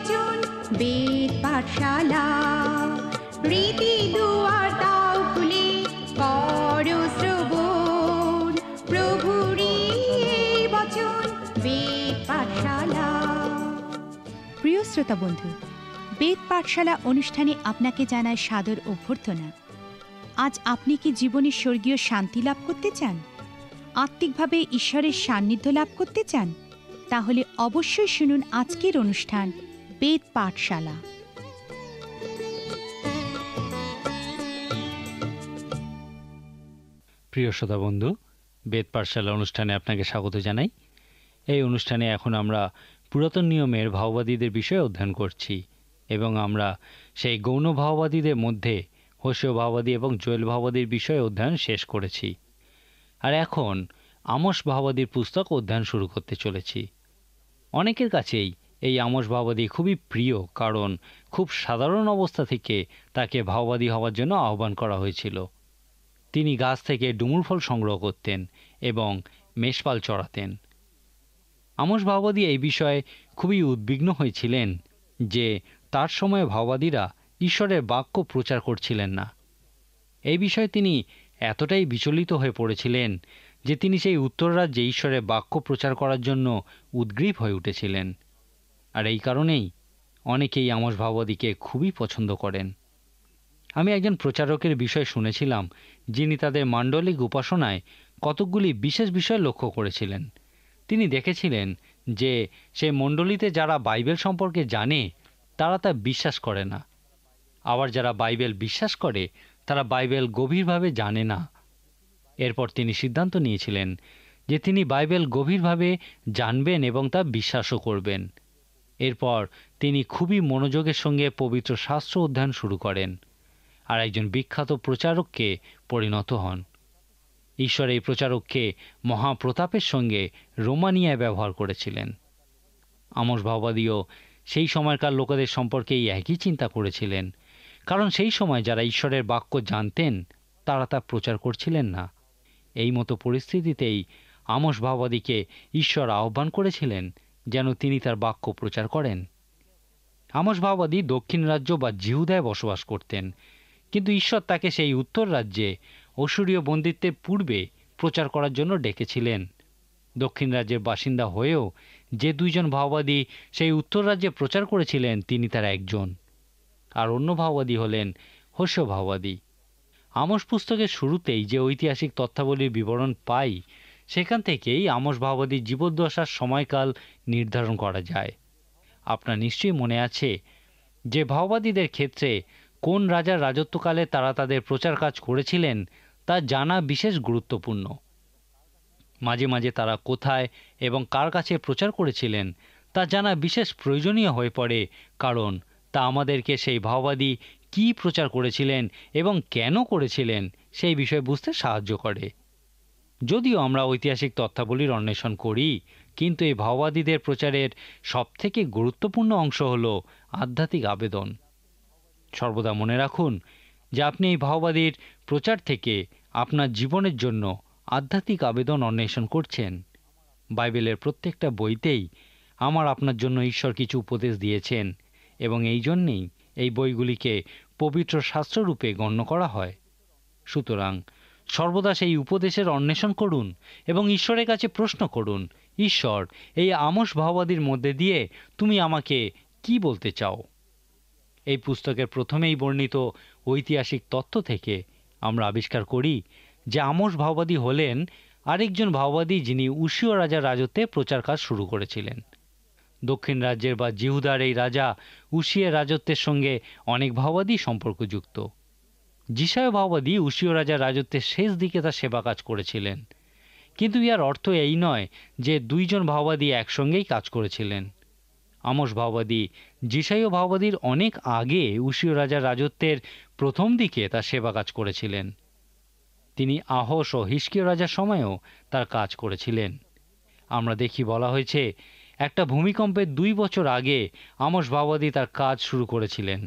বচন বেদ পাঠশালা, রীতি দুয়ার দাও খুলে করো শ্রবণ, প্রভুরই এই বচন বেদ পাঠশালা। প্রিয় শ্রোতা বন্ধু, বেদ পাঠশালা অনুষ্ঠানে আপনাকে জানায় সাদর অভ্যর্থনা। আজ আপনি কি জীবনে স্বর্গীয় শান্তি লাভ করতে চান, আত্মিকভাবে ঈশ্বরের সান্নিধ্য লাভ করতে চান? তাহলে অবশ্যই শুনুন আজকের অনুষ্ঠান বেদ পাঠশালা। প্রিয় শ্রোতা বন্ধু, বেদ পাঠশালা অনুষ্ঠানে আপনাকে স্বাগত জানাই। এই অনুষ্ঠানে এখন আমরা পুরাতন নিয়মের ভাওবাদীদের বিষয়ে অধ্যয়ন করছি এবং আমরা সেই গৌণ ভাওবাদীদের মধ্যে হোশেয় ভাওবাদী এবং জোয়েল ভাওবাদীর বিষয়ে অধ্যয়ন শেষ করেছি। আর এখন আমোস ভাওবাদীর পুস্তক অধ্যয়ন শুরু করতে চলেছি। অনেকের কাছেই এই আমোস ভাওবাদী খুবই প্রিয়, কারণ খুব সাধারণ অবস্থা থেকে তাকে ভাওবাদী হওয়ার জন্য আহ্বান করা হয়েছিল। তিনি গাছ থেকে ডুমুর ফল সংগ্রহ করতেন এবং মেষপাল চড়াতেন। আমোস ভাওবাদী এই বিষয়ে খুবই উদ্বিগ্ন হয়েছিলেন যে তার সময়ে ভাওবাদীরা ঈশ্বরের বাক্য প্রচার করছিলেন না। এই বিষয়ে তিনি এতটাই বিচলিত হয়ে পড়েছিলেন যে তিনি সেই উত্তর রাজ্যে ঈশ্বরের বাক্য প্রচার করার জন্য উদ্গ্রীব হয়ে উঠেছিলেন। আর এই কারণেই অনেকেই আমোস ভাওবাদীকে খুবই পছন্দ করেন। আমি একজন প্রচারকের বিষয় শুনেছিলাম, যিনি তাদের মাণ্ডলিক উপাসনায় কতকগুলি বিশেষ বিষয় লক্ষ্য করেছিলেন। তিনি দেখেছিলেন যে সেই মণ্ডলীতে যারা বাইবেল সম্পর্কে জানে তারা তা বিশ্বাস করে না, আবার যারা বাইবেল বিশ্বাস করে তারা বাইবেল গভীরভাবে জানে না। এরপর তিনি সিদ্ধান্ত নিয়েছিলেন যে তিনি বাইবেল গভীরভাবে জানবেন এবং তা বিশ্বাসও করবেন। এরপর তিনি খুবই মনোযোগের সঙ্গে পবিত্র শাস্ত্র অধ্যয়ন শুরু করেন আর একজন বিখ্যাত প্রচারককে পরিণত হন। ঈশ্বর এই প্রচারককে মহাপ্রতাপের সঙ্গে রোমানিয়ায় ব্যবহার করেছিলেন। আমোস ভাওবাদীও সেই সময়কার লোকেদের সম্পর্কে এই একই চিন্তা করেছিলেন, কারণ সেই সময় যারা ঈশ্বরের বাক্য জানতেন তারা তা প্রচার করছিলেন না। এই মতো পরিস্থিতিতেই আমোস ভাওবাদীকে ঈশ্বর আহ্বান করেছিলেন যেন তিনি তার বাক্য প্রচার করেন। আমোস ভাওবাদী দক্ষিণ রাজ্য বা জিহুদায় বসবাস করতেন, কিন্তু ঈশ্বর তাকে সেই উত্তর রাজ্যে অসুরীয় বন্দিত্বের পূর্বে প্রচার করার জন্য ডেকেছিলেন। দক্ষিণ রাজ্যের বাসিন্দা হয়েও যে দুইজন ভাওবাদী সেই উত্তর রাজ্যে প্রচার করেছিলেন তিনি তার একজন, আর অন্য ভাওবাদী হলেন হোশেয় ভাওবাদী। আমোস পুস্তকের শুরুতেই যে ঐতিহাসিক তথ্যাবলীর বিবরণ পাই, সেখান থেকেই আমোস ভাওবাদীর জীবদ্দশার সময়কাল নির্ধারণ করা যায়। আপনার নিশ্চয়ই মনে আছে যে ভাওবাদীদের ক্ষেত্রে কোন রাজার রাজত্বকালে তারা তাদের প্রচার কাজ করেছিলেন তা জানা বিশেষ গুরুত্বপূর্ণ। মাঝে মাঝে তারা কোথায় এবং কার কাছে প্রচার করেছিলেন তা জানা বিশেষ প্রয়োজনীয় হয়ে পড়ে, কারণ তা আমাদেরকে সেই ভাওবাদী কী প্রচার করেছিলেন এবং কেন করেছিলেন সেই বিষয়ে বুঝতে সাহায্য করে। যদিও আমরা ঐতিহাসিক তথ্যাবলীর অন্বেষণ করি, কিন্তু এই ভাওবাদীদের প্রচারের সবথেকে গুরুত্বপূর্ণ অংশ হল আধ্যাত্মিক আবেদন। সর্বদা মনে রাখুন যে আপনি এই ভাওবাদীর প্রচার থেকে আপনার জীবনের জন্য আধ্যাত্মিক আবেদন অন্বেষণ করছেন। বাইবেলের প্রত্যেকটা বইতেই আমার আপনার জন্য ঈশ্বর কিছু উপদেশ দিয়েছেন এবং এই জন্যেই এই বইগুলিকে পবিত্র শাস্ত্ররূপে গণ্য করা হয়। সুতরাং সর্বদা সেই উপদেশের অন্বেষণ করুন এবং ঈশ্বরের কাছে প্রশ্ন করুন, ঈশ্বর, এই আমোস ভাওবাদীর মধ্যে দিয়ে তুমি আমাকে কি বলতে চাও? এই পুস্তকের প্রথমেই বর্ণিত ঐতিহাসিক তথ্য থেকে আমরা আবিষ্কার করি যে আমোস ভাওবাদী হলেন আরেকজন ভাওবাদী যিনি উশিয় রাজার রাজত্বে প্রচার কাজ শুরু করেছিলেন। দক্ষিণ রাজ্যের বা জিহুদার এই রাজা উশিয়ের রাজত্বের সঙ্গে অনেক ভাওবাদী সম্পর্কযুক্ত। যিশায় ভাওবাদী উশিয় রাজার রাজত্বের শেষ দিকে তার সেবা কাজ করেছিলেন, কিন্তু ইহার অর্থ এই নয় যে দুইজন ভাওবাদী একসঙ্গেই কাজ করেছিলেন। আমোস ভাওবাদী যিশায় ভাওবাদীর অনেক আগে উশিয় রাজার রাজত্বের প্রথম দিকে তার সেবা কাজ করেছিলেন। তিনি আহস ও হিজকিয় রাজার সময়েও তার কাজ করেছিলেন। আমরা দেখি বলা হয়েছে একটা ভূমিকম্পের 2 বছর আগে আমোস ভাওবাদী তার কাজ শুরু করেছিলেন।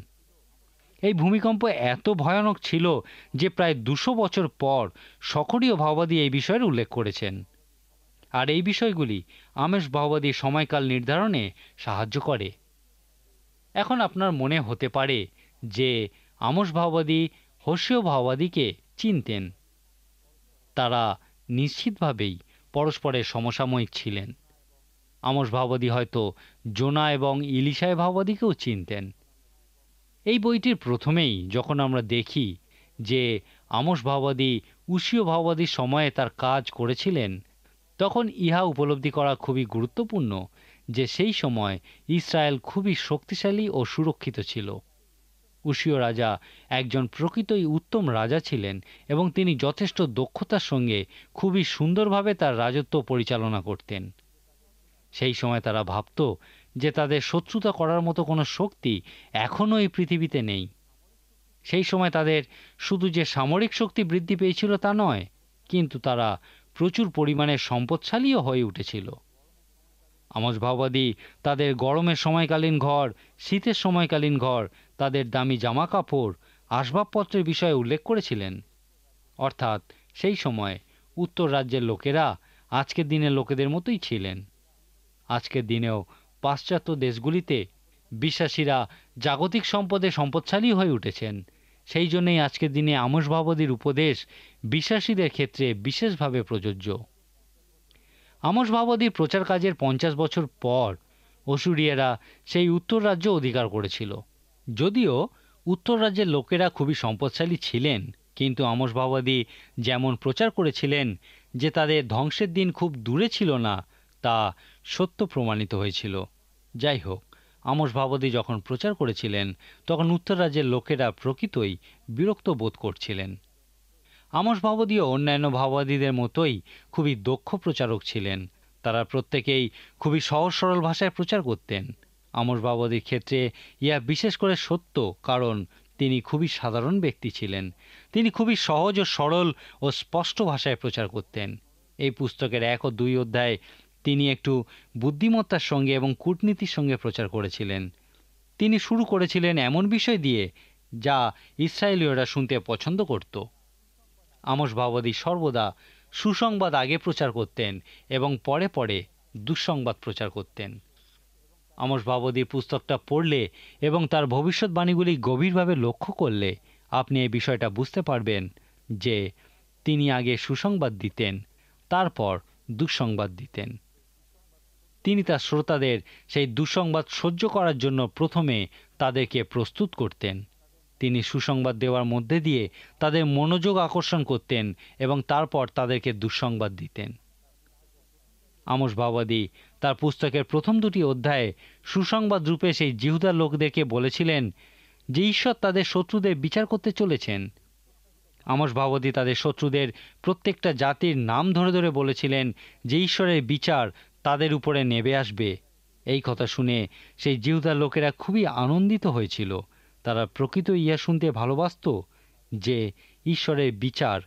এই ভূমিকম্প এত ভয়ানক ছিল যে প্রায় 200 বছর পর সকরীয় ভাওবাদী এই বিষয়ের উল্লেখ করেছেন। আর এই বিষয়গুলি আমোস ভাওবাদীর সময়কাল নির্ধারণে সাহায্য করে। এখন আপনার মনে হতে পারে যে আমোস ভাওবাদী হোশিয় ভাওবাদীকে চিনতেন। তারা নিশ্চিতভাবেই পরস্পরের সমসাময়িক ছিলেন। আমোস ভাওবাদী হয়তো জোনা এবং ইলিশায় ভাওবাদীকেও চিনতেন। এই বইটির প্রথমেই যখন আমরা দেখি যে আমোস ভাওবাদী উশীয় ভাওবাদীর সময়ে তার কাজ করেছিলেন, তখন ইহা উপলব্ধি করা খুবই গুরুত্বপূর্ণ যে সেই সময় ইসরায়েল খুবই শক্তিশালী ও সুরক্ষিত ছিল। উশীয় রাজা একজন প্রকৃতই উত্তম রাজা ছিলেন এবং তিনি যথেষ্ট দক্ষতার সঙ্গে খুবই সুন্দরভাবে তার রাজত্ব পরিচালনা করতেন। সেই সময় তারা ভাবত যে তাদের শত্রুতা করার মতো কোনো শক্তি এখনও এই পৃথিবীতে নেই। সেই সময় তাদের শুধু যে সামরিক শক্তি বৃদ্ধি পেয়েছিল তা নয়, কিন্তু তারা প্রচুর পরিমাণে সম্পদশালীও হয়ে উঠেছিল। আমোস ভাওবাদী তাদের গরমের সময়কালীন ঘর, শীতের সময়কালীন ঘর, তাদের দামি জামা কাপড়, আসবাবপত্রের বিষয়ে উল্লেখ করেছিলেন। অর্থাৎ সেই সময় উত্তর রাজ্যের লোকেরা আজকের দিনের লোকেদের মতোই ছিলেন। আজকের দিনেও পাশ্চাত্য দেশগুলিতে বিশ্বাসীরা জাগতিক সম্পদে সম্পদশালী হয়ে উঠেছেন। সেই জন্যই আজকের দিনে আমোস ভাওবাদীর উপদেশ বিশ্বাসীদের ক্ষেত্রে বিশেষভাবে প্রযোজ্য। আমোস ভাওবাদীর প্রচার কাজের 50 বছর পর অসুরিয়ারা সেই উত্তর রাজ্য অধিকার করেছিল। যদিও উত্তর রাজ্যের লোকেরা খুবই সম্পদশালী ছিলেন, কিন্তু আমোস ভাওবাদী যেমন প্রচার করেছিলেন যে তাদের ধ্বংসের দিন খুব দূরে ছিল না, তা সত্য প্রমাণিত হয়েছিল। যাই হোক, আমোস ভাওবাদী যখন প্রচার করেছিলেন তখন উত্তর রাজ্যের লোকেরা প্রকৃতই বিরক্ত বোধ করছিলেন। আমোস ভাওবাদীও অন্যান্য ভাওবাদীদের মতোই খুবই দক্ষ প্রচারক ছিলেন। তারা প্রত্যেকেই খুবই সহজ সরল ভাষায় প্রচার করতেন। আমোস ভাওবাদীর ক্ষেত্রে ইহা বিশেষ করে সত্য, কারণ তিনি খুবই সাধারণ ব্যক্তি ছিলেন। তিনি খুবই সহজ ও সরল ও স্পষ্ট ভাষায় প্রচার করতেন। এই পুস্তকের 1 ও 2 অধ্যায়ে তিনি একটু বুদ্ধিমত্তার সঙ্গে এবং কূটনীতির সঙ্গে প্রচার করেছিলেন। তিনি শুরু করেছিলেন এমন বিষয় দিয়ে যা ইসরায়েলীয়রা শুনতে পছন্দ করত। আমোস ভাওবাদী সর্বদা সুসংবাদ আগে প্রচার করতেন এবং পরে পরে দুঃসংবাদ প্রচার করতেন। আমোস ভাওবাদীর পুস্তকটা পড়লে এবং তার ভবিষ্যৎবাণীগুলি গভীরভাবে লক্ষ্য করলে আপনি এই বিষয়টা বুঝতে পারবেন যে তিনি আগে সুসংবাদ দিতেন, তারপর দুঃসংবাদ দিতেন। তিনি তার শ্রোতাদের সেই দুঃসংবাদ সহ্য করার জন্য প্রথমে তাদেরকে প্রস্তুত করতেন। তিনি সুসংবাদ দেওয়ার মধ্যে দিয়ে তাদের মনোযোগ আকর্ষণ করতেন এবং তারপর তাদেরকে দুঃসংবাদ দিতেন। আমোস ভাওবাদী তার পুস্তকের প্রথম 2টি অধ্যায়ে সুসংবাদ রূপে সেই জিহুদার লোকদেরকে বলেছিলেন যে ঈশ্বর তাদের শত্রুদের বিচার করতে চলেছেন। আমোস ভাওবাদী তাদের শত্রুদের প্রত্যেকটা জাতির নাম ধরে ধরে বলেছিলেন যে ঈশ্বরের বিচার তাদের উপরে নেমে আসবে। এই কথা শুনে সেই জিহুদার লোকেরা খুবই আনন্দিত হয়েছিল। তারা প্রকৃত ইহা শুনতে ভালোবাসত যে ঈশ্বরের বিচার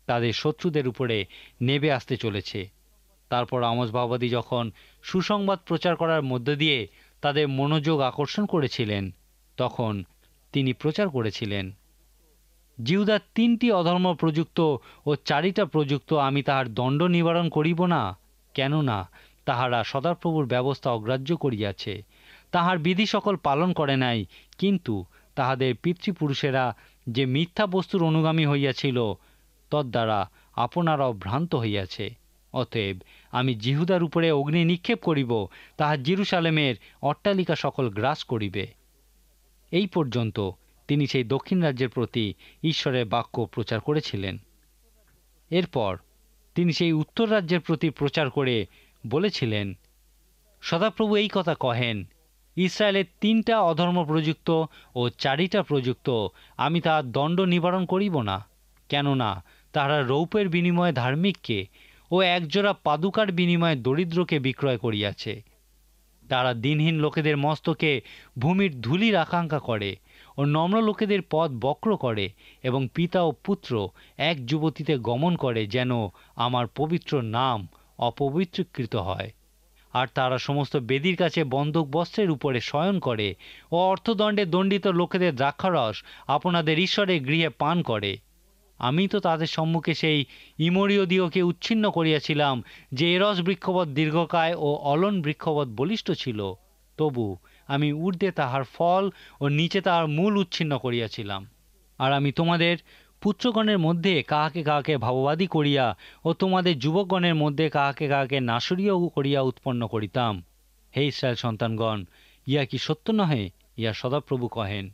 তাদের শত্রুদের উপরে নেমে আসতে চলেছে। তারপর আমোস ভাওবাদী যখন সুসংবাদ প্রচার করার মধ্য দিয়ে তাদের মনোযোগ আকর্ষণ করেছিলেন, তখন তিনি প্রচার করেছিলেন, জিহুদার 3টি অধর্ম প্রযুক্ত ও 4টা প্রযুক্ত আমি তাহার দণ্ড নিবারণ করিব না, কেননা তাহারা সদাপ্রভুর ব্যবস্থা অগ্রাহ্য করিয়াছে, তাহার বিধি সকল পালন করে নাই, কিন্তু তাহাদের পিতৃপুরুষেরা যে মিথ্যা বস্তুর অনুগামী হইয়াছিল তদ্বারা আপনারাও ভ্রান্ত হইয়াছে। অতএব আমি জিহুদার উপরে অগ্নি নিক্ষেপ করিব, তাহার জেরুসালেমের অট্টালিকা সকল গ্রাস করিবে। এই পর্যন্ত তিনি সেই দক্ষিণ রাজ্যের প্রতি ঈশ্বরের বাক্য প্রচার করেছিলেন। এরপর তিনি সেই উত্তর রাজ্যের প্রতি প্রচার করে বলেছিলেন, সদাপ্রভু এই কথা কহেন, ইসরায়েলের 3টা অধর্ম প্রযুক্ত ও 4টা প্রযুক্ত আমি তাহার দণ্ড নিবারণ করিব না, কেননা তাহারা রৌপের বিনিময়ে ধার্মিককে ও একজোড়া পাদুকার বিনিময়ে দরিদ্রকে বিক্রয় করিয়াছে। তারা দিনহীন লোকেদের মস্তকে ভূমির ধূলির আকাঙ্ক্ষা করে ও নম্র লোকেদের পথ বক্র করে এবং পিতা ও পুত্র এক যুবতীতে গমন করে, যেন আমার পবিত্র নাম অপবিত্রীকৃত হয়। আর তারা সমস্ত বেদির কাছে বন্ধক বস্ত্রের উপরে শয়ন করে ও অর্থদণ্ডে দণ্ডিত লোকেদের দ্রাক্ষারস আপনাদের ঈশ্বরের গৃহে পান করে। আমি তো তাদের সম্মুখে সেই ইমরীয়দিওকে উচ্ছিন্ন করিয়াছিলাম যে এরস বৃক্ষবৎ দীর্ঘকায় ও অলন বৃক্ষবৎ বলিষ্ঠ ছিল, তবু আমি ঊর্ধ্বে তাহার ফল ও নিচে তাহার মূল উচ্ছিন্ন করিয়াছিলাম। আর আমি তোমাদের পুত্রগণের মধ্যে কাহাকে কাহাকে ভাববাদী করিয়া ও তোমাদের যুবকগণের মধ্যে কাহাকে কাহাকে নাসরীয় করিয়া উৎপন্ন করিতাম। হে ইস্রায়েল সন্তানগণ, ইয়া কি সত্য নহে? ইয়া সদাপ্রভু কহেন।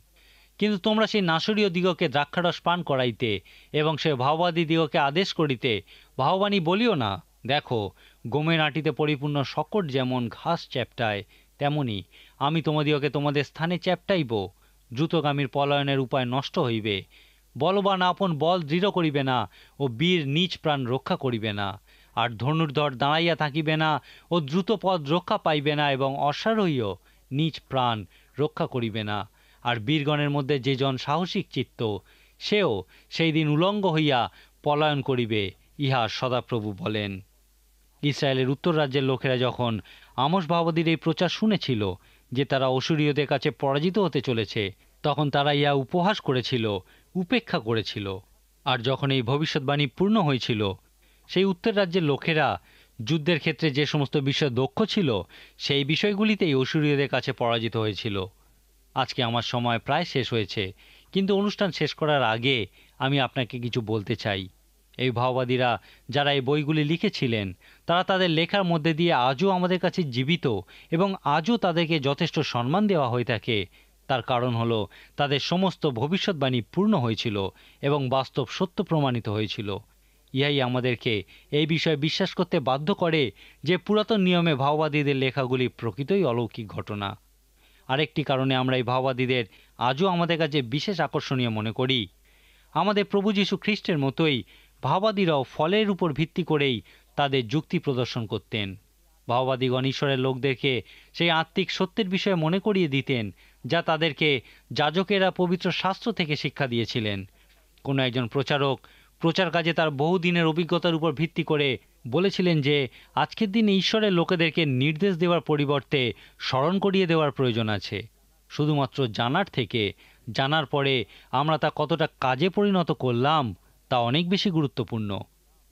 কিন্তু তোমরা সেই নাসরীয় দিগকে দ্রাক্ষারস পান করাইতে এবং সে ভাওবাদী দিগকে আদেশ করিতে ভাওবাণী বলিও না। দেখো, গমের আঁটিতে পরিপূর্ণ শকট যেমন ঘাস চ্যাপ্টায়, তেমনি আমি তোমাদিগকে তোমাদের স্থানে চ্যাপ্টাইব। দ্রুতগামীর পলায়নের উপায় নষ্ট হইবে। বলবান আপন বল দৃঢ় করিবে না ও বীর নিজ প্রাণ রক্ষা করিবে না। আর ধনুর্ধর দাঁড়াইয়া থাকিবে না ও দ্রুত পদ রক্ষা পাইবে না, এবং অশ্বারোহীও নিজ প্রাণ রক্ষা করিবে না। আর বীরগণের মধ্যে যে জন সাহসিক চিত্ত, সেও সেই দিন উলঙ্গ হইয়া পলায়ন করিবে, ইহা সদাপ্রভু বলেন। ইসরায়েলের উত্তর রাজ্যের লোকেরা যখন আমোস ভাওবাদীর এই প্রচার শুনেছিল যে তারা অসুরীয়দের কাছে পরাজিত হতে চলেছে, তখন তারা ইহা উপহাস করেছিল, উপেক্ষা করেছিল। আর যখন এই ভবিষ্যৎবাণী পূর্ণ হয়েছিল, সেই উত্তর রাজ্যের লোকেরা যুদ্ধের ক্ষেত্রে যে সমস্ত বিষয় দক্ষ ছিল, সেই বিষয়গুলিতেই অসুরীয়দের কাছে পরাজিত হয়েছিল। আজকে আমার সময় প্রায় শেষ হয়েছে, কিন্তু অনুষ্ঠান শেষ করার আগে আমি আপনাকে কিছু বলতে চাই। এই ভাওবাদীরা যারা এই বইগুলি লিখেছিলেন, তারা তাদের লেখার মধ্যে দিয়ে আজও আমাদের কাছে জীবিত, এবং আজও তাদেরকে যথেষ্ট সম্মান দেওয়া হয়ে থাকে। তার কারণ হলো তাদের সমস্ত ভবিষ্যৎবাণী পূর্ণ হয়েছিল এবং বাস্তব সত্য প্রমাণিত হয়েছিল। ইহাই আমাদেরকে এই বিষয়ে বিশ্বাস করতে বাধ্য করে যে পুরাতন নিয়মে ভাওবাদীদের লেখাগুলি প্রকৃতই অলৌকিক ঘটনা। আরেকটি কারণে আমরা এই ভাওবাদীদের আজও আমাদের কাছে বিশেষ আকর্ষণীয় মনে করি। আমাদের প্রভু যীশু খ্রিস্টের মতোই ভাওবাদীরাও ফলের উপর ভিত্তি করেই তাদের যুক্তি প্রদর্শন করতেন। ভাওবাদীগণ ঈশ্বরের লোকদেরকে সেই আত্মিক সত্যের বিষয়ে মনে করিয়ে দিতেন, যা তাদেরকে যাজকেরা পবিত্র শাস্ত্র থেকে শিক্ষা দিয়েছিলেন। কোনো একজন প্রচারক প্রচার কাজে তার বহুদিনের অভিজ্ঞতার উপর ভিত্তি করে বলেছিলেন যে আজকের দিনে ঈশ্বরের লোকেদেরকে নির্দেশ দেওয়ার পরিবর্তে স্মরণ করিয়ে দেওয়ার প্রয়োজন আছে। শুধুমাত্র জানার থেকে জানার পরে আমরা তা কতটা কাজে পরিণত করলাম, তা অনেক বেশি গুরুত্বপূর্ণ।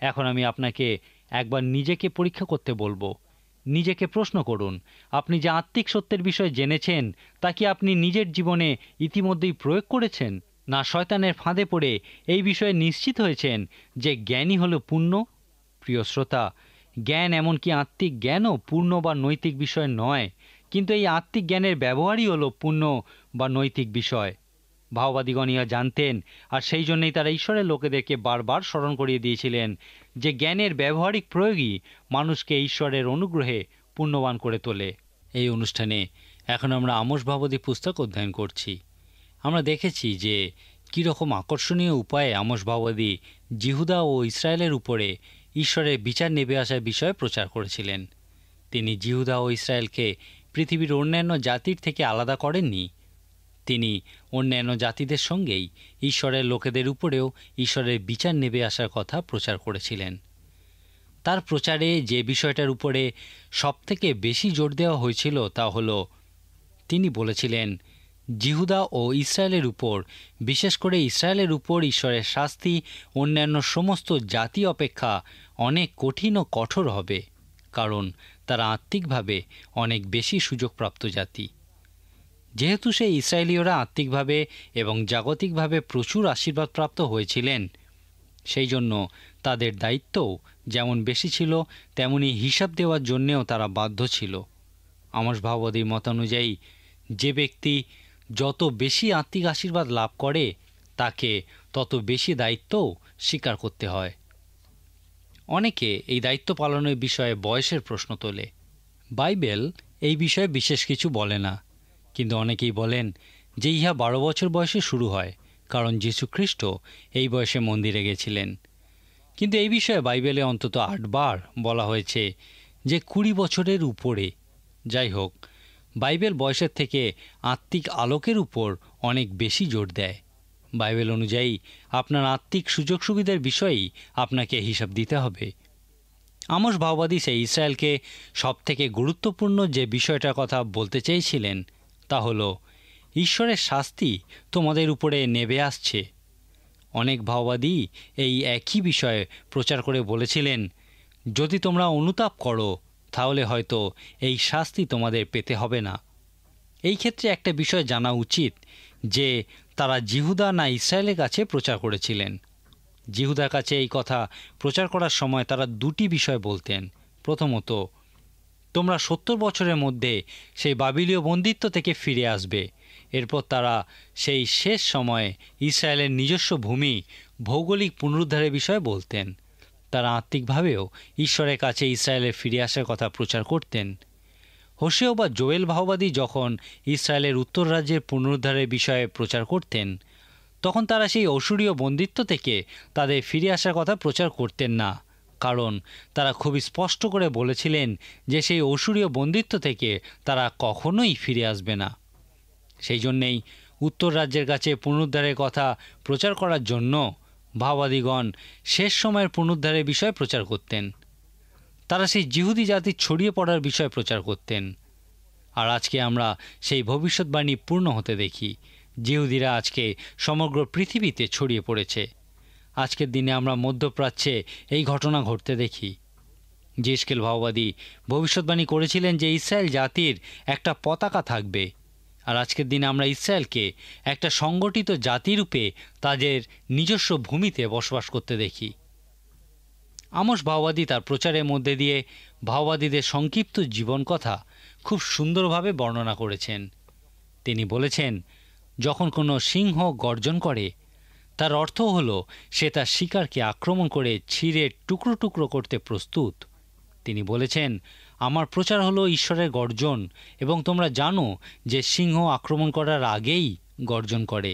এখন আমি আপনাকে একবার নিজেকে পরীক্ষা করতে বলবো। নিজেকে প্রশ্ন করুন, আপনি যে আত্মিক সত্যের বিষয়ে জেনেছেন, তা কি আপনি নিজের জীবনে ইতিমধ্যেই প্রয়োগ করেছেন, না শয়তানের ফাঁদে পড়ে এই বিষয়ে নিশ্চিত হয়েছেন যে জ্ঞানই হলো পূর্ণ? প্রিয় শ্রোতা, জ্ঞান এমনকি আত্মিক জ্ঞানও পূর্ণ বা নৈতিক বিষয় নয়, কিন্তু এই আত্মিক জ্ঞানের ব্যবহারই হলো পূর্ণ বা নৈতিক বিষয়। ভাওবাদীগণ ইহা জানতেন, আর সেই জন্যই তারা ঈশ্বরের লোকেদেরকে বারবার স্মরণ করিয়ে দিয়েছিলেন যে জ্ঞানের ব্যবহারিক প্রয়োগই মানুষকে ঈশ্বরের অনুগ্রহে পূর্ণবান করে তোলে। এই অনুষ্ঠানে এখন আমরা আমোস ভাওবাদী পুস্তক অধ্যয়ন করছি। আমরা দেখেছি যে কীরকম আকর্ষণীয় উপায়ে আমোস ভাওবাদী জিহুদা ও ইসরায়েলের উপরে ঈশ্বরের বিচার নেমে আসার বিষয়ে প্রচার করেছিলেন। তিনি জিহুদা ও ইসরায়েলকে পৃথিবীর অন্যান্য জাতির থেকে আলাদা করেননি। তিনি অন্যান্য জাতিদের সঙ্গেই ঈশ্বরের লোকেদের উপরেও ঈশ্বরের বিচার নেমে আসার কথা প্রচার করেছিলেন। তার প্রচারে যে বিষয়টার উপরে সবথেকে বেশি জোর দেওয়া হয়েছিল তা হলো, তিনি বলেছিলেন জিহুদা ও ইসরায়েলের উপর, বিশেষ করে ইসরায়েলের উপর ঈশ্বরের শাস্তি অন্যান্য সমস্ত জাতি অপেক্ষা অনেক কঠিন ও কঠোর হবে, কারণ তারা আত্মিকভাবে অনেক বেশি সুযোগপ্রাপ্ত জাতি। যেহেতু সেই ইসরায়েলীয়রা আত্মিকভাবে এবং জাগতিকভাবে প্রচুর আশীর্বাদপ্রাপ্ত হয়েছিলেন, সেই জন্য তাদের দায়িত্বও যেমন বেশি ছিল, তেমনি হিসাব দেওয়ার জন্যেও তারা বাধ্য ছিল। আমোস ভাওবাদীর মতানুযায়ী যে ব্যক্তি যত বেশি আত্মিক আশীর্বাদ লাভ করে, তাকে তত বেশি দায়িত্বও স্বীকার করতে হয়। অনেকে এই দায়িত্ব পালনের বিষয়ে বয়সের প্রশ্ন তোলে। বাইবেল এই বিষয়ে বিশেষ কিছু বলে না, কিন্তু অনেকেই বলেন যে ইহা 12 বছর বয়সে শুরু হয়, কারণ যীশু খ্রিস্ট এই বয়সে মন্দিরে গেছিলেন। কিন্তু এই বিষয়ে বাইবেলে অন্তত 8 বার বলা হয়েছে যে 20 বছরের উপরে। যাই হোক, বাইবেল বয়সের থেকে আত্মিক আলোকের উপর অনেক বেশি জোর দেয়। বাইবেল অনুযায়ী আপনার আত্মিক সুযোগ সুবিধার বিষয়েই আপনাকে হিসাব দিতে হবে। আমোস ভাওবাদী সেই ইসরায়েলকে সবথেকে গুরুত্বপূর্ণ যে বিষয়টার কথা বলতে চেয়েছিলেন, তা হলো ঈশ্বরের শাস্তি তোমাদের উপরে নেমে আসছে। অনেক ভাওবাদী এই একই বিষয়ে প্রচার করে বলেছিলেন, যদি তোমরা অনুতাপ করো তাহলে হয়তো এই শাস্তি তোমাদের পেতে হবে না। এই ক্ষেত্রে একটা বিষয় জানা উচিত যে তারা জিহুদা না ইসরায়েলের কাছে প্রচার করেছিলেন। জিহুদার কাছে এই কথা প্রচার করার সময় তারা দুটি বিষয় বলতেন। প্রথমত, তোমরা 70 বছরের মধ্যে সেই বাবিলীয় বন্দিত্ব থেকে ফিরে আসবে। এরপর তারা সেই শেষ সময়ে ইসরায়েলের নিজস্ব ভূমি ভৌগোলিক পুনরুদ্ধারের বিষয়ে বলতেন। তারা আত্মিকভাবেও ঈশ্বরের কাছে ইসরায়েলের ফিরে আসার কথা প্রচার করতেন। হোসেয় বা জোয়েল ভাওবাদী যখন ইসরায়েলের উত্তর রাজ্যের পুনরুদ্ধারের বিষয়ে প্রচার করতেন, তখন তারা সেই অসুরীয় বন্দিত্ব থেকে তাদের ফিরে আসার কথা প্রচার করতেন না, কারণ তারা খুবই স্পষ্ট করে বলেছিলেন যে সেই অসুরীয় বন্দিত্ব থেকে তারা কখনোই ফিরে আসবে না। সেই জন্যেই উত্তর রাজ্যের কাছে পুনরুদ্ধারের কথা প্রচার করার জন্য ভাওবাদীগণ শেষ সময়ের পুনরুদ্ধারের বিষয়ে প্রচার করতেন। তারা সেই জিহুদি জাতির ছড়িয়ে পড়ার বিষয়ে প্রচার করতেন। আর আজকে আমরা সেই ভবিষ্যৎবাণী পূর্ণ হতে দেখি। জিহুদিরা আজকে সমগ্র পৃথিবীতে ছড়িয়ে পড়েছে। আজকের দিনে আমরা মধ্যপ্রাচ্যে এই ঘটনা ঘটতে দেখি। ইয়েশকেল ভাওবাদী ভবিষ্যৎবাণী করেছিলেন যে ইসরায়েল জাতির একটা পতাকা থাকবে। আর আজকের দিনে আমরা ইসরায়েলকে একটা সংগঠিত জাতিরূপে তাদের নিজস্ব ভূমিতে বসবাস করতে দেখি। আমোস ভাওবাদী তার প্রচারের মধ্যে দিয়ে ভাওবাদীদের সংক্ষিপ্ত জীবন কথা খুব সুন্দরভাবে বর্ণনা করেছেন। তিনি বলেছেন, যখন কোনো সিংহ গর্জন করে, তার অর্থ হলো সে তার শিকারকে আক্রমণ করে ছিঁড়ে টুকরো টুকরো করতে প্রস্তুত। তিনি বলেছেন, আমার প্রচার হলো ঈশ্বরের গর্জন, এবং তোমরা জানো যে সিংহ আক্রমণ করার আগেই গর্জন করে।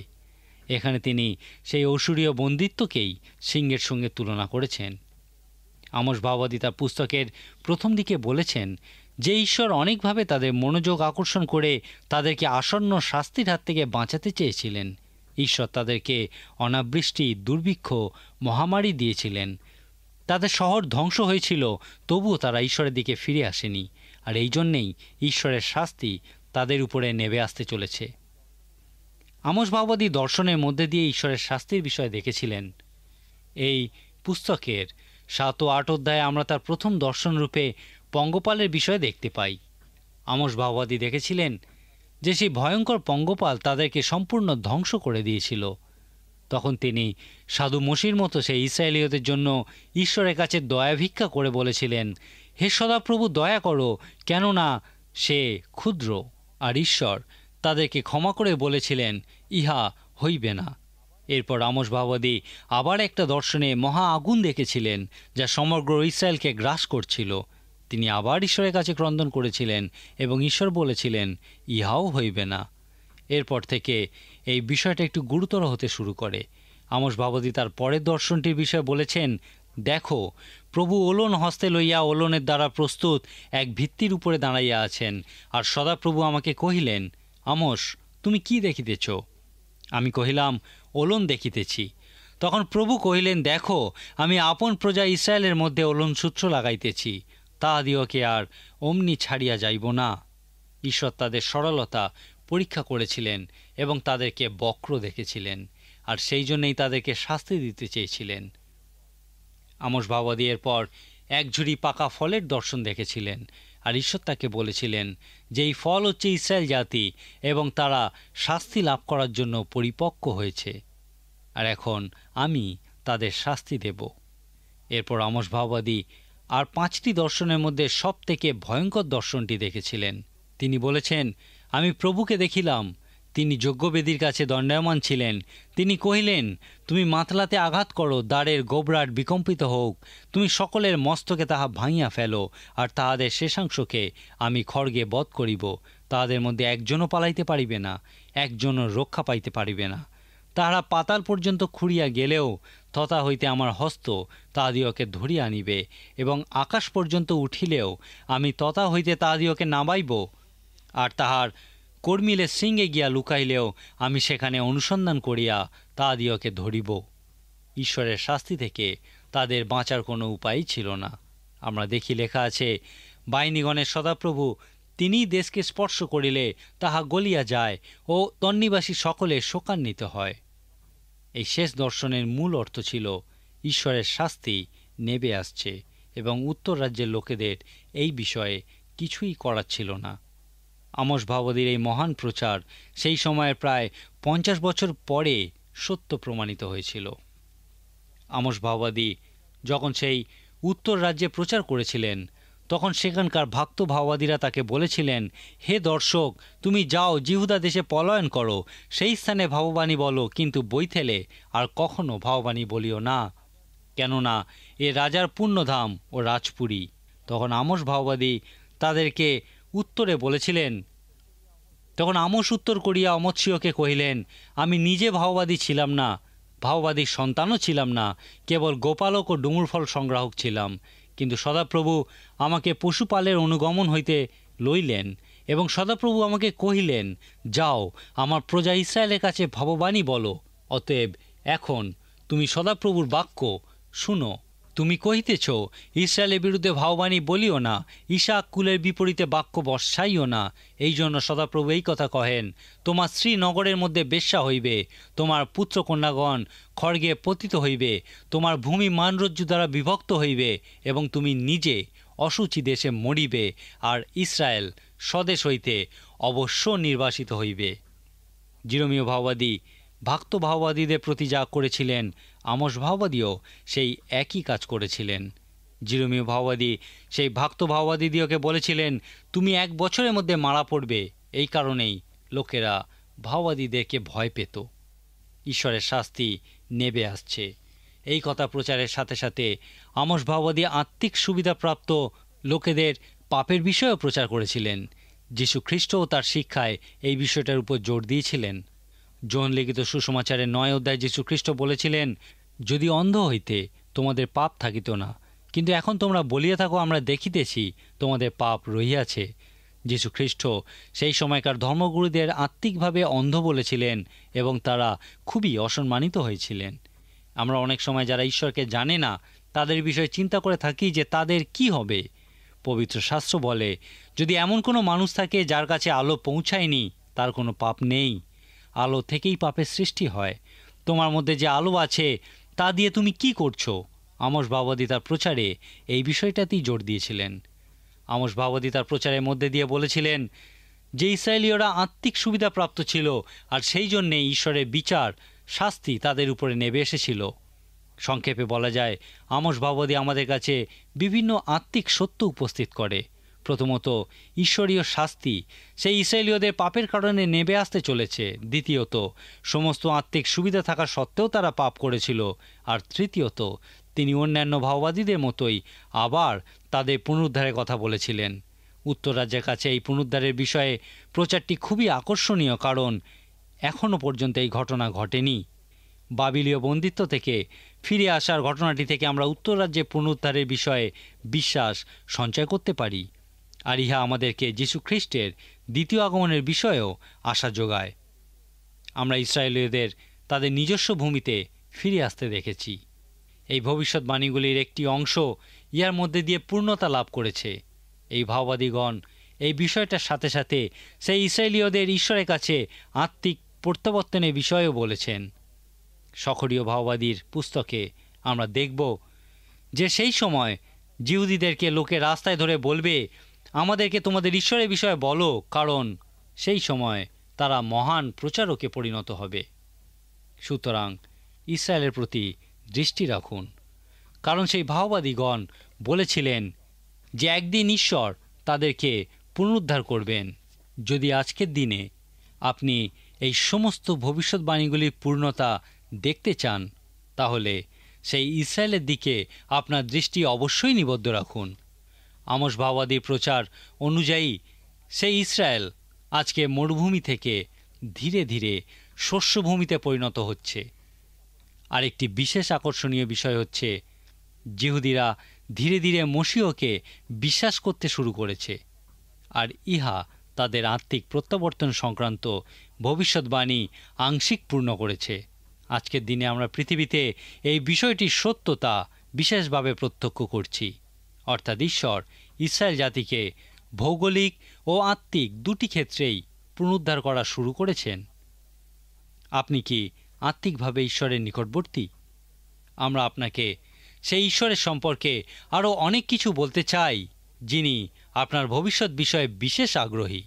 এখানে তিনি সেই অসুরীয় বন্দিত্বকেই সিংহের সঙ্গে তুলনা করেছেন। আমোস ভাওবাদী তার পুস্তকের প্রথম দিকে বলেছেন যে ঈশ্বর অনেকভাবে তাদের মনোযোগ আকর্ষণ করে তাদেরকে আসন্ন শাস্তির হাত থেকে বাঁচাতে চেয়েছিলেন। ঈশ্বর তাদেরকে অনাবৃষ্টি, দুর্ভিক্ষ, মহামারী দিয়েছিলেন। তাদের শহর ধ্বংস হয়েছিল, তবুও তারা ঈশ্বরের দিকে ফিরে আসেনি। আর এই জন্যেই ঈশ্বরের শাস্তি তাদের উপরে নেমে আসতে চলেছে। আমোস ভাওবাদী দর্শনের মধ্যে দিয়ে ঈশ্বরের শাস্তির বিষয়ে দেখেছিলেন। এই পুস্তকের 7 ও 8 অধ্যায়ে আমরা তার প্রথম দর্শনরূপে পঙ্গপালের বিষয়ে দেখতে পাই। আমোস ভাওবাদী দেখেছিলেন যে সেই ভয়ঙ্কর পঙ্গপাল তাদেরকে সম্পূর্ণ ধ্বংস করে দিয়েছিল। তখন তিনি সাধু মোশির মতো সেই ইসরায়েলীয়দের জন্য ঈশ্বরের কাছে দয়া ভিক্ষা করে বলেছিলেন, হে সদাপ্রভু, দয়া করো, কেননা সে ক্ষুদ্র। আর ঈশ্বর তাদেরকে ক্ষমা করে বলেছিলেন, ইহা হইবে না। এরপর আমোস ভাওবাদী আবার একটা দর্শনে মহা আগুন দেখেছিলেন, যা সমগ্র ইসরায়েলকে গ্রাস করছিল। তিনি আবার ঈশ্বরের কাছে ক্রন্দন করেছিলেন এবং ঈশ্বর বলেছিলেন, ইহাও হইবে না। এরপর থেকে এই বিষয়টা একটু গুরুতর হতে শুরু করে। আমোস ভাওবাদী তার পরের দর্শনটির বিষয়ে বলেছেন, দেখো, প্রভু ওলন হস্তে লইয়া ওলনের দ্বারা প্রস্তুত এক ভিত্তির উপরে দাঁড়াইয়া আছেন। আর সদাপ্রভু আমাকে কহিলেন, আমোস, তুমি কি দেখিতেছ? আমি কহিলাম, ওলন দেখিতেছি। তখন প্রভু কহিলেন, দেখো, আমি আপন প্রজা ইসরায়েলের মধ্যে ওলন সূত্র লাগাইতেছি, তাহাদিওকে আর অমনি ছাড়িয়া যাইব না। ঈশ্বর তাদের সরলতা পরীক্ষা করেছিলেন এবং তাদেরকে বক্র দেখেছিলেন, আর সেই জন্যই তাদেরকে শাস্তি দিতে চেয়েছিলেন। আমোস ভাওবাদী এরপর এক ঝুড়ি পাকা ফলের দর্শন দেখেছিলেন, আর ঈশ্বর তাকে বলেছিলেন যে এই ফল হচ্ছে ইসরায়েল জাতি, এবং তারা শাস্তি লাভ করার জন্য পরিপক্ক হয়েছে, আর এখন আমি তাদের শাস্তি দেব। এরপর আমোস ভাওবাদী আর 5টি দর্শনের মধ্যে সব থেকে ভয়ঙ্কর দর্শনটি দেখেছিলেন। তিনি বলেছেন, আমি প্রভুকে দেখিলাম, তিনি যজ্ঞবেদীর কাছে দণ্ডায়মান ছিলেন। তিনি কহিলেন, তুমি মাতলাতে আঘাত করো, দ্বারের গোবরাট বিকম্পিত হোক, তুমি সকলের মস্তকে তাহা ভাঙিয়া ফেলো, আর তাহাদের শেষাংশকে আমি খড়গে বধ করিব। তাহাদের মধ্যে একজনও পালাইতে পারিবে না, একজনও রক্ষা পাইতে পারিবে না। তাহারা পাতাল পর্যন্ত খুঁড়িয়া গেলেও তথা হইতে আমার হস্ত তাহাদিওকে ধরিয়া আনিবে, এবং আকাশ পর্যন্ত উঠিলেও আমি তথা হইতে তাহাদিওকে নামাইব। আর তাহার কর্মিলে সিংহে গিয়া লুকাইলেও আমি সেখানে অনুসন্ধান করিয়া তাহাদিওকে ধরিব। ঈশ্বরের শাস্তি থেকে তাদের বাঁচার কোনো উপায়ই ছিল না। আমরা দেখি লেখা আছে, বাহিনীগণের সদাপ্রভু তিনি দেশকে স্পর্শ করিলে তাহা গলিয়া যায় ও তন্নিবাসী সকলে শোকান্বিত হয়। এই শেষ দর্শনের মূল অর্থ ছিল ঈশ্বরের শাস্তি নেমে আসছে, এবং উত্তর রাজ্যের লোকেদের এই বিষয়ে কিছুই করার ছিল না। আমোস ভাওবাদীর এই মহান প্রচার সেই সময়ের প্রায় 50 বছর পরে সত্য প্রমাণিত হয়েছিল। আমোস ভাওবাদী যখন সেই উত্তর রাজ্যে প্রচার করেছিলেন, তখন সেখানকার ভক্ত ভাওবাদীরা তাকে বলেছিলেন, হে দর্শক, তুমি যাও জিহুদা দেশে পলায়ন করো, সেই স্থানে ভাববাণী বলো, কিন্তু বৈথেলে আর কখনো ভাববাণী বলিও না, কেননা এ রাজার পুণ্যধাম ও রাজপুরী। তখন আমোস ভাওবাদী তাদেরকে উত্তরে বলেছিলেন, তখন আমোস উত্তর করিয়া অমৎসিওকে কহিলেন, আমি নিজে ভাওবাদী ছিলাম না, ভাওবাদীর সন্তানও ছিলাম না, কেবল গোপালক ও ডুমুরফল সংগ্রাহক ছিলাম। কিন্তু সদাপ্রভু আমাকে পশুপালের অনুগমন হইতে লইলেন এবং সদাপ্রভু আমাকে কহিলেন, যাও আমার প্রজা ইসরায়েলের কাছে ভাববাণী বলো। অতএব এখন তুমি সদাপ্রভুর বাক্য শুনো। তুমি কহিতেছ, ইসরায়েলের বিরুদ্ধে ভাববাণী বলিও না, ইসাক কুলের বিপরীতে বাক্য বর্ষাইও না। এই জন্য সদাপ্রভু এই কথা কহেন, তোমার স্ত্রী নগরের মধ্যে বেশ্যা হইবে, তোমার পুত্রকন্যাগণ খড়গে পতিত হইবে, তোমার ভূমি মানরজ্জু দ্বারা বিভক্ত হইবে এবং তুমি নিজে অসুচি দেশে মরিবে, আর ইসরায়েল স্বদেশ হইতে অবশ্য নির্বাসিত হইবে। জিরমীয় ভাওবাদী ভক্ত ভাওবাদীদের প্রতি যা করেছিলেন, আমোস ভাওবাদীও সেই একই কাজ করেছিলেন। জিরমীয় ভাওবাদী সেই ভক্ত ভাওবাদীদিওকে বলেছিলেন, তুমি 1 বছরের মধ্যে মারা পড়বে। এই কারণেই লোকেরা ভাওবাদীদেরকে ভয় পেত। ঈশ্বরের শাস্তি নেবে আসছে, এই কথা প্রচারের সাথে সাথে আমোস ভাওবাদী আত্মিক সুবিধাপ্রাপ্ত লোকেদের পাপের বিষয়েও প্রচার করেছিলেন। যীশু খ্রিস্টও তার শিক্ষায় এই বিষয়টার উপর জোর দিয়েছিলেন। যোহন লিখিত সুসমাচারের 9 অধ্যায় যীশু খ্রিস্ট বলেছিলেন, যদি অন্ধ হইতে তোমাদের পাপ থাকিত না, কিন্তু এখন তোমরা বলিয়া থাকো, আমরা দেখিতেছি তোমাদের পাপ রহিয়াছে। যীশু খ্রিস্ট সেই সময়কার ধর্মগুরুদের আত্মিকভাবে অন্ধ বলেছিলেন এবং তারা খুবই অসম্মানিত হয়েছিলেন। আমরা অনেক সময় যারা ঈশ্বরকে জানে না তাদের বিষয়ে চিন্তা করে থাকি যে তাদের কি হবে। পবিত্র শাস্ত্র বলে, যদি এমন কোনো মানুষ থাকে যার কাছে আলো পৌঁছায়নি, তার কোনো পাপ নেই। আলো থেকেই পাপের সৃষ্টি হয়। তোমার মধ্যে যে আলো আছে তা দিয়ে তুমি কি করছো? আমোস ভাওবাদী তার প্রচারে এই বিষয়টাতেই জোর দিয়েছিলেন। আমোস ভাওবাদী তার প্রচারের মধ্যে দিয়ে বলেছিলেন যে ইসরায়েলীয়রা আত্মিক সুবিধা প্রাপ্ত ছিল, আর সেই জন্যে ঈশ্বরের বিচার শাস্তি তাদের উপরে নেমে এসেছিল। সংক্ষেপে বলা যায়, আমোস ভাওবাদী আমাদের কাছে বিভিন্ন আত্মিক সত্য উপস্থিত করে। প্রথমত, ঈশ্বরীয় শাস্তি সেই ইসরায়েলীয়দের পাপের কারণে নেমে আসতে চলেছে। দ্বিতীয়ত, সমস্ত আত্মিক সুবিধা থাকা সত্ত্বেও তারা পাপ করেছিল। আর তৃতীয়ত, তিনি অন্যান্য ভাওবাদীদের মতোই আবার তাদের পুনরুদ্ধারের কথা বলেছিলেন। উত্তর রাজ্যের কাছে এই পুনরুদ্ধারের বিষয়ে প্রচারটি খুবই আকর্ষণীয়, কারণ এখনও পর্যন্ত এই ঘটনা ঘটেনি। বাবিলীয় বন্দিত্ব থেকে ফিরে আসার ঘটনাটি থেকে আমরা উত্তর রাজ্যে পুনরুদ্ধারের বিষয়ে বিশ্বাস সঞ্চয় করতে পারি। আর ইহা আমাদেরকে যীশু খ্রিস্টের দ্বিতীয় আগমনের বিষয়েও আশা যোগায়। আমরা ইসরায়েলীয়দের তাদের নিজস্ব ভূমিতে ফিরে আসতে দেখেছি। এই ভবিষ্যৎবাণীগুলির একটি অংশ ইহার মধ্যে দিয়ে পূর্ণতা লাভ করেছে। এই ভাওবাদীগণ এই বিষয়টার সাথে সাথে সেই ইসরায়েলীয়দের ঈশ্বরের কাছে আত্মিক প্রত্যাবর্তনের বিষয়েও বলেছেন। সখরীয় ভাওবাদীর পুস্তকে আমরা দেখব যে সেই সময় জিহুদীদেরকে লোকে রাস্তায় ধরে বলবে, আমাদেরকে তোমাদের ঈশ্বরের বিষয়ে বলো, কারণ সেই সময় তারা মহান প্রচারকে পরিণত হবে। সুতরাং ইসরায়েলের প্রতি দৃষ্টি রাখুন, কারণ সেই ভাওবাদীগণ বলেছিলেন যে একদিন ঈশ্বর তাদেরকে পুনরুদ্ধার করবেন। যদি আজকের দিনে আপনি এই সমস্ত ভবিষ্যৎবাণীগুলির পূর্ণতা দেখতে চান, তাহলে সেই ইসরায়েলের দিকে আপনার দৃষ্টি অবশ্যই নিবদ্ধ রাখুন। আমোস ভাওবাদীর প্রচার অনুযায়ী সেই ইসরায়েল আজকে মরুভূমি থেকে ধীরে ধীরে শস্যভূমিতে পরিণত হচ্ছে। আরেকটি বিশেষ আকর্ষণীয় বিষয় হচ্ছে, জিহুদিরা ধীরে ধীরে মশীহকে বিশ্বাস করতে শুরু করেছে, আর ইহা তাদের আত্মিক প্রত্যাবর্তন সংক্রান্ত ভবিষ্যৎবাণী আংশিক পূর্ণ করেছে। আজকের দিনে আমরা পৃথিবীতে এই বিষয়টির সত্যতা বিশেষভাবে প্রত্যক্ষ করছি, অর্থাৎ ঈশ্বর ইসরায়েল জাতিকে ভৌগোলিক ও আত্মিক দুটি ক্ষেত্রেই পুনরুদ্ধার করা শুরু করেছেন। আপনি কি আত্মিকভাবে ঈশ্বরের নিকটবর্তী? আমরা আপনাকে সেই ঈশ্বরের সম্পর্কে আরও অনেক কিছু বলতে চাই, যিনি আপনার ভবিষ্যৎ বিষয়ে বিশেষ আগ্রহী।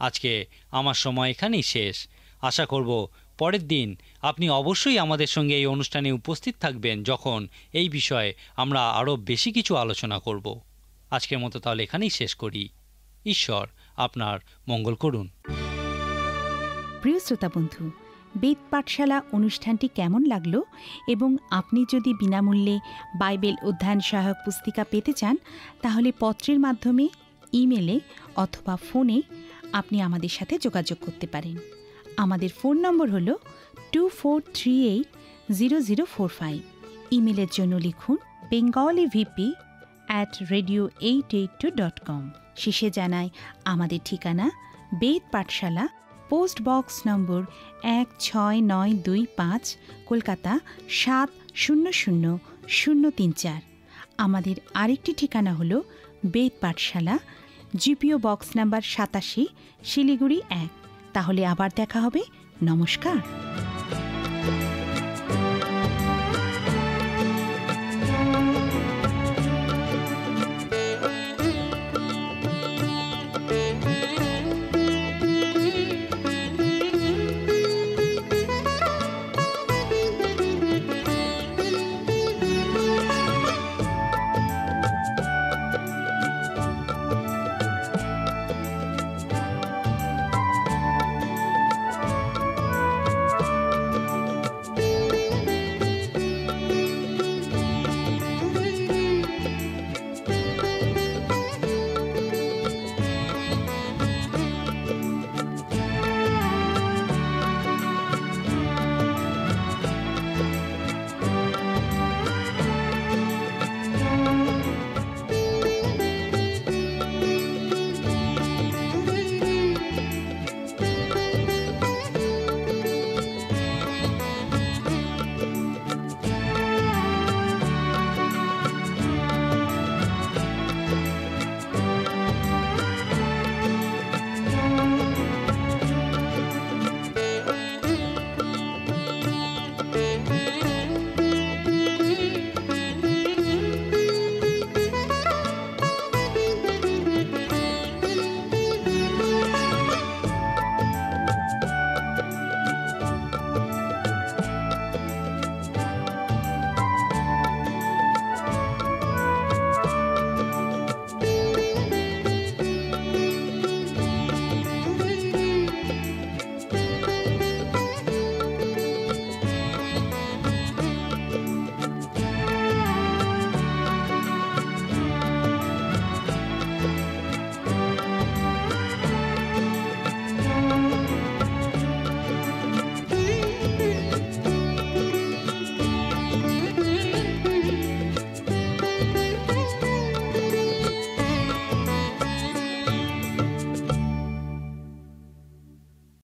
আজকে আমার সময় এখানেই শেষ। আশা করব পরের দিন আপনি অবশ্যই আমাদের সঙ্গে এই অনুষ্ঠানে উপস্থিত থাকবেন, যখন এই বিষয়ে আমরা আরও বেশি কিছু আলোচনা করব। আজকের মতো তাহলে এখানেই শেষ করি। ঈশ্বর আপনার মঙ্গল করুন। প্রিয় শ্রোতা বন্ধু, বেদ পাঠশালা অনুষ্ঠানটি কেমন লাগলো? এবং আপনি যদি বিনামূল্যে বাইবেল অধ্যয়ন সহায়ক পুস্তিকা পেতে চান, তাহলে পত্রের মাধ্যমে, ইমেলে অথবা ফোনে আপনি আমাদের সাথে যোগাযোগ করতে পারেন। আমাদের ফোন নম্বর হল 24380045। ইমেলের জন্য লিখুন bengalivp@radio882.com। শেষে জানাই আমাদের ঠিকানা বেদ পাঠশালা, পোস্ট বক্স নম্বর 16925, কলকাতা 700034। আমাদের আরেকটি ঠিকানা হল বেদ পাঠশালা, জিপিও বক্স নাম্বার 87, শিলিগুড়ি 1। তাহলে আবার দেখা হবে। নমস্কার।